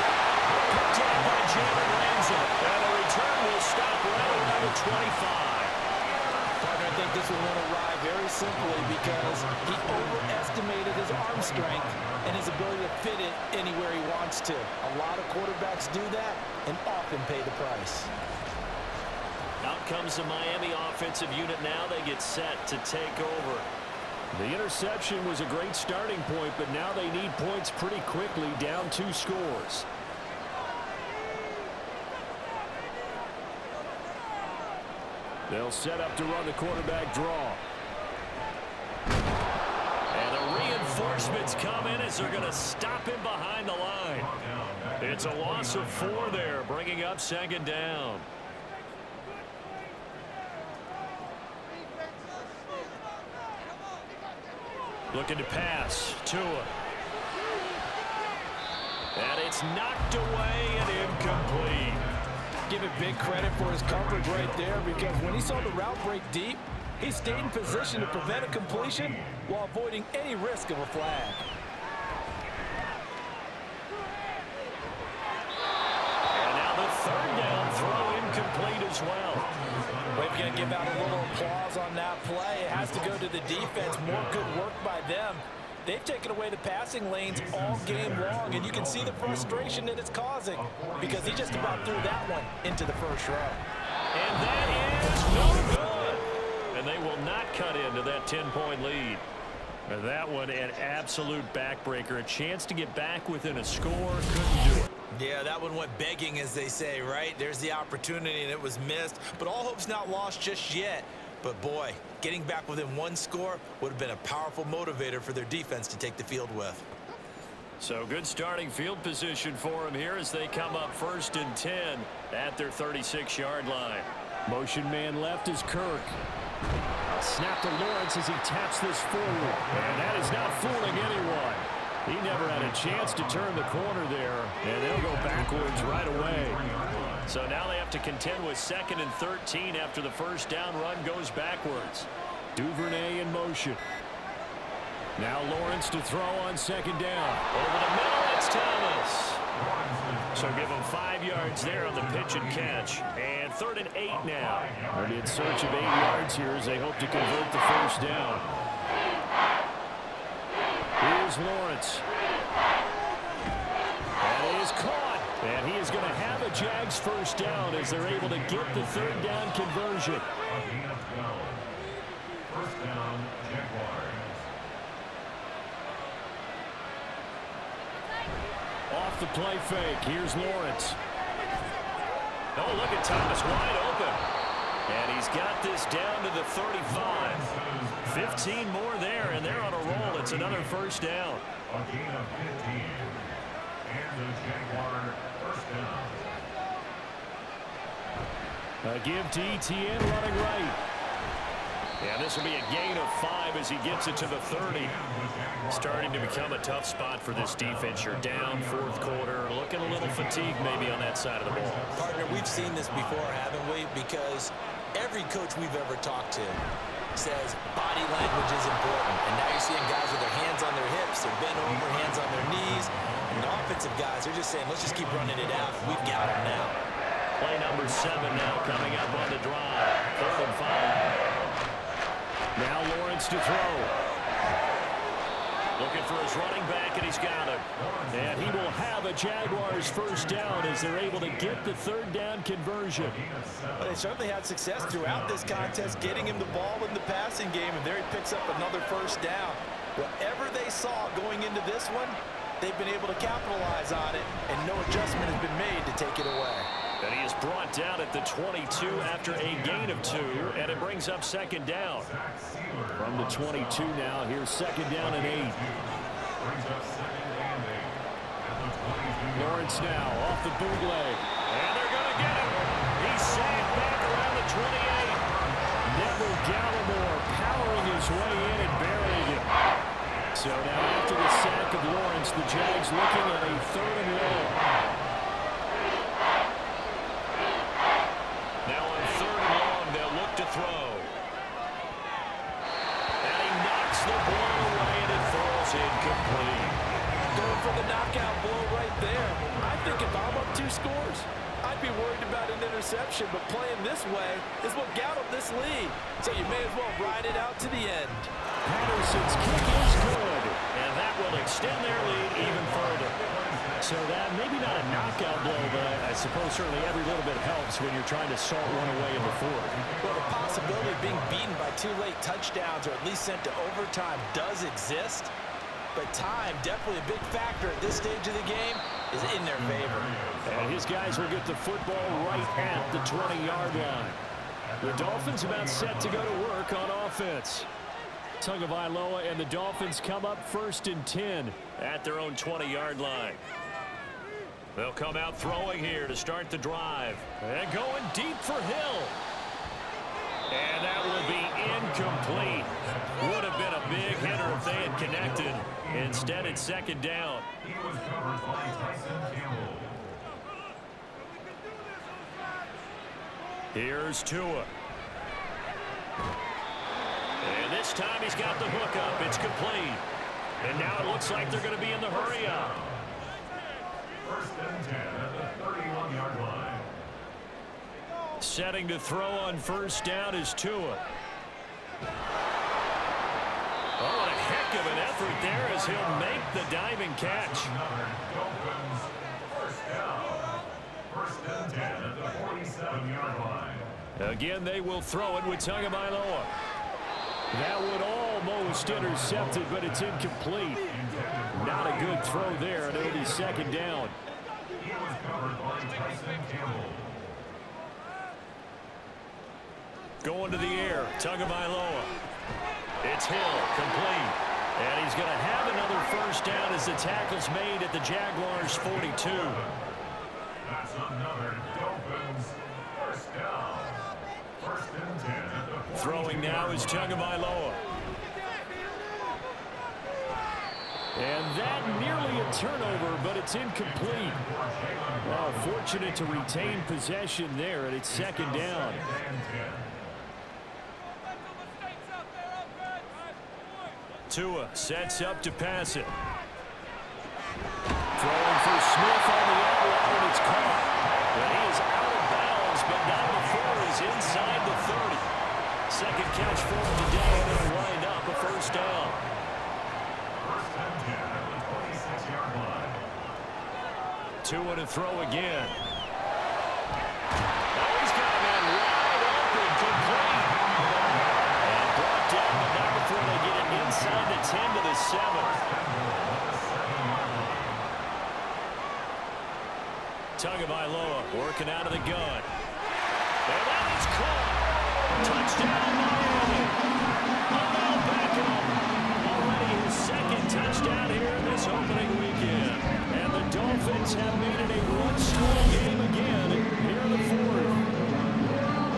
Picked up by Jalen Ramsey. And the return will stop right at number 25. Partner, I think this one won't arrive very simply because he overestimated his arm strength and his ability to fit it anywhere he wants to. A lot of quarterbacks do that and often pay the price. Out comes the Miami offensive unit now. They get set to take over. The interception was a great starting point, but now they need points pretty quickly, down 2 scores. They'll set up to run the quarterback draw. And the reinforcements come in as they're going to stop him behind the line. It's a loss of 4 there, bringing up 2nd down. Looking to pass. Tua. And it's knocked away and incomplete. Give it big credit for his coverage right there, because when he saw the route break deep, he stayed in position to prevent a completion while avoiding any risk of a flag. And now the 3rd down throw incomplete as well. We're going to give out a little applause on that play. It has to go to the defense. More good work by them. They've taken away the passing lanes all game long, and you can see the frustration that it's causing, because he just about threw that one into the first row. And that is no good. And they will not cut into that 10-point lead. And that one an absolute backbreaker. A chance to get back within a score. Couldn't do it. Yeah, that one went begging, as they say, right? There's the opportunity, and it was missed. But all hope's not lost just yet. But, boy, getting back within 1 score would have been a powerful motivator for their defense to take the field with. So good starting field position for them here as they come up 1st and 10 at their 36-yard line. Motion man left is Kirk. Snap to Lawrence as he taps this forward. And that is not fooling anyone. He never had a chance to turn the corner there, and they'll go backwards right away. So now they have to contend with 2nd and 13 after the 1st down run goes backwards. Duvernay in motion. Now Lawrence to throw on 2nd down. Over the middle, it's Thomas. So give him 5 yards there on the pitch and catch. And 3rd and 8 now. They're in search of 8 yards here as they hope to convert the 1st down. Here's Lawrence. And it is caught. And he is going to have a Jags 1st down as they're able to get the 3rd down conversion. 1st down, Jaguars. Off the play fake. Here's Lawrence. Oh, look at Thomas wide open. And he's got this down to the 35. 15 more there, and they're on a roll. It's another 1st down. A gain of 15. And the Jaguar 1st down. A give to ETN running right. Yeah, this will be a gain of 5 as he gets it to the 30. Starting to become a tough spot for this defense. You're down 4th quarter, looking a little fatigued maybe on that side of the ball. Partner, we've seen this before, haven't we? Because every coach we've ever talked to says body language is important. And now you're seeing guys with their hands on their hips, they're bent over, hands on their knees. And the offensive guys, they're just saying, let's just keep running it out. We've got them now. Play number 7 now coming up on the drive. 3rd and 5. Now Lawrence to throw. Looking for his running back, and he's got him. And he will have a Jaguars 1st down as they're able to get the 3rd down conversion. Well, they certainly had success throughout this contest, getting him the ball in the passing game, and there he picks up another 1st down. Whatever they saw going into this one, they've been able to capitalize on it, and no adjustment has been made to take it away. And he is brought down at the 22 after a gain of 2, and it brings up 2nd down. From the 22 now, here's 2nd down and 8. Lawrence now off the bootleg. And they're going to get him. He's sacked back around the 28. Neville Gallimore powering his way in and burying him. So now after the sack of Lawrence, the Jags looking at a 3rd and long. Now on 3rd and long, they'll look to throw. And he knocks the ball away, and it falls incomplete. Going for the knockout blow right there. I think if I'm up 2 scores, I'd be worried about an interception, but playing this way is what got him this lead. So you may as well ride it out to the end. Patterson's kick is good, and that will extend their lead even further. So that, maybe not a knockout blow, but I suppose certainly every little bit helps when you're trying to salt one away in the 4th. Well, the possibility being beaten by 2 late touchdowns or at least sent to overtime does exist. But time, definitely a big factor at this stage of the game, is in their favor. And his guys will get the football right at the 20-yard line. The Dolphins about set to go to work on offense. Tagovailoa and the Dolphins come up 1st and 10 at their own 20-yard line. They'll come out throwing here to start the drive. And going deep for Hill. And that will be incomplete. Would have been a big hitter if they had connected. Instead, it's 2nd down. He was covered by Tyson Campbell. Here's Tua. And this time he's got the hook up. It's complete. And now it looks like they're going to be in the hurry up. 1st and 10 at the 31-yard line. Setting to throw on 1st down is Tua. Oh, what a heck of an effort there as he'll make the diving catch. Another Dolphins 1st down. 1st and 10 at the 47-yard line. Again, they will throw it with Tagovailoa. That would almost intercept it, but it's incomplete. Not a good throw there, and it'll be 2nd down. He was covered by Tyson Campbell. Going to the air, Tagovailoa. It's Hill, complete. And he's going to have another 1st down as the tackle's made at the Jaguars' 42. That's another Dolphins 1st down. 1st and 10 at the 42. Throwing now is Tagovailoa. And that nearly a turnover, but it's incomplete. Well, fortunate to retain possession there, and it's 2nd down. Tua sets up to pass it. Throwing for Smith on the outlet, and it's caught. But he is out of bounds, but not before he's inside the 30. 2nd catch for him today, and it'll wind up a 1st down. 1st and 10 at the 26-yard line. Tua to throw again. Now he's got a man wide open, complete. And brought down, but not before they get it inside the 10 to the 7. Tagovailoa working out of the gun. And that is caught. Touchdown, Miami. Odell Beckham. Already his 2nd touchdown here in this opening weekend. And the Dolphins have made it a one-score game again here in the 4th.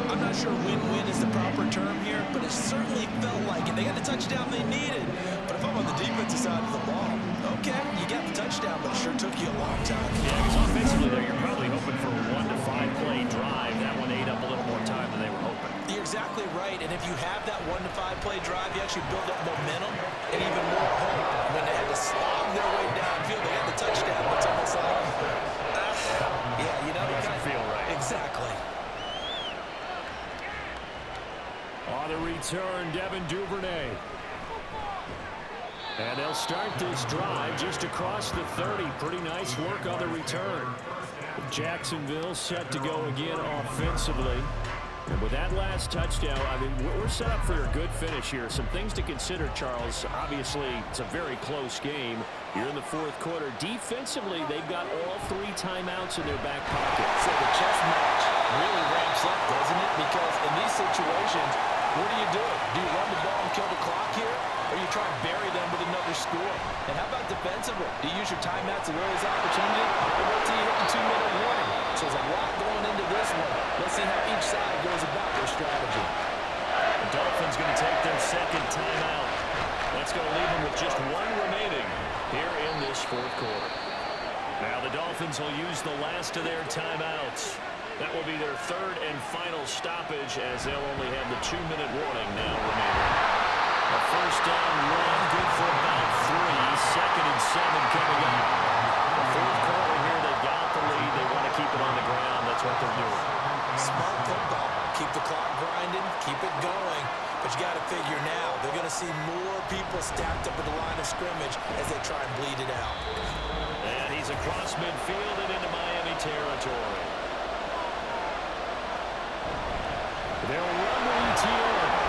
I'm not sure win-win is the proper term here, but it certainly felt like it. They got the touchdown they needed. But if I'm on the defensive side of the ball, okay, you got the touchdown, but it sure took you a long time. Yeah, because offensively there, you're probably hoping for a 1 to 5 play drive. That one ate up a little more time than they were hoping. You're exactly right, and if you have that 1 to 5 play drive, you actually build up momentum and even more hope. When they had to slog their way downfield, they had the touchdown, but it's almost like, yeah, you know, It doesn't feel right. Exactly. On the return, Devin Duvernay. And they'll start this drive just across the 30. Pretty nice work on the return. Jacksonville set to go again offensively. And with that last touchdown, I mean, we're set up for a good finish here. Some things to consider, Charles. Obviously, it's a very close game. You're in the 4th quarter. Defensively, they've got all 3 timeouts in their back pocket. So the chess match really ramps up, doesn't it? Because in these situations, what do? Do you run the ball and kill the clock here? Or you try and bury them with another score? And how about defensively? Do you use your timeouts at earliest opportunity? Or wait till you hit the 2-minute warning? So there's a lot going into this one. Let's see how each side goes about their strategy. The Dolphins going to take their 2nd timeout. That's going to leave them with just 1 remaining here in this 4th quarter. Now the Dolphins will use the last of their timeouts. That will be their 3rd and final stoppage, as they'll only have the 2-minute warning now remaining. A 1st down run, good for about 3. 2nd and 7 coming up. The 4th quarter here, they got the lead. They want to keep it on the ground. That's what they're doing. Smart football. Keep the clock grinding, keep it going. But you got to figure now, they're going to see more people stacked up at the line of scrimmage as they try and bleed it out. And he's across midfield and into Miami territory. They'll run the ETN.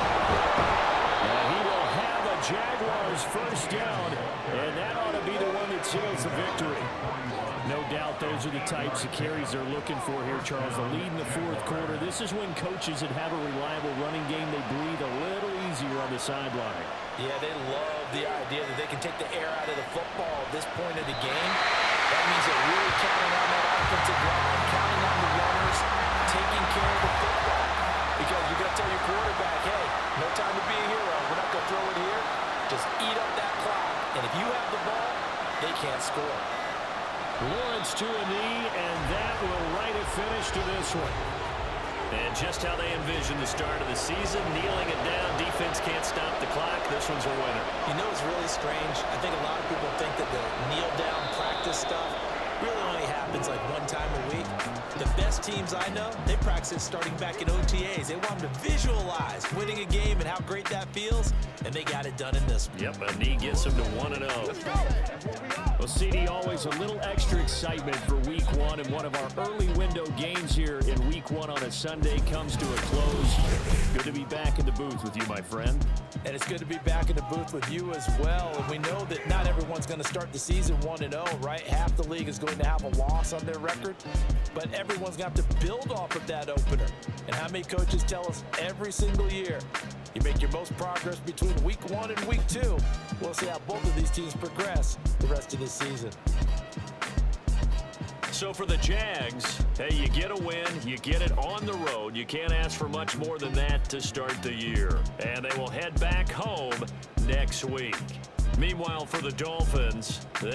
victory. No doubt those are the types of carries they're looking for here, Charles. The lead in the fourth quarter. This is when coaches that have a reliable running game, they breathe a little easier on the sideline. Yeah, they love the idea that they can take the air out of the football at this point of the game. That means they're really counting on that offensive line, counting on the runners, taking care of the football. Because you're going to tell your quarterback, hey, no time to be a hero. We're not going to throw it here. Just eat up that clock. And if you have the ball, they can't score. Lawrence to a knee, and that will write a finish to this one. And just how they envision the start of the season, kneeling it down. Defense can't stop the clock. This one's a winner. You know, it's really strange. I think a lot of people think that the kneel-down practice stuff really only happens like one time a week. The best teams I know, they practice it starting back in OTAs. They want them to visualize winning a game and how great that feels, and they got it done in this one. Yep, a knee gets them to 1-0. Well, CD, always a little extra excitement for Week 1, and one of our early window games here in Week 1 on a Sunday comes to a close. Good to be back in the booth with you, my friend. And it's good to be back in the booth with you as well. And we know that not everyone's going to start the season 1-0, right? Half the league is going to have a loss on their record. But everyone's going to have to build off of that opener. And how many coaches tell us every single year, you make your most progress between Week 1 and Week 2. We'll see how both of these teams progress the rest of this season. So for the Jags, hey, you get a win, you get it on the road. You can't ask for much more than that to start the year. And they will head back home next week. Meanwhile, for the Dolphins, they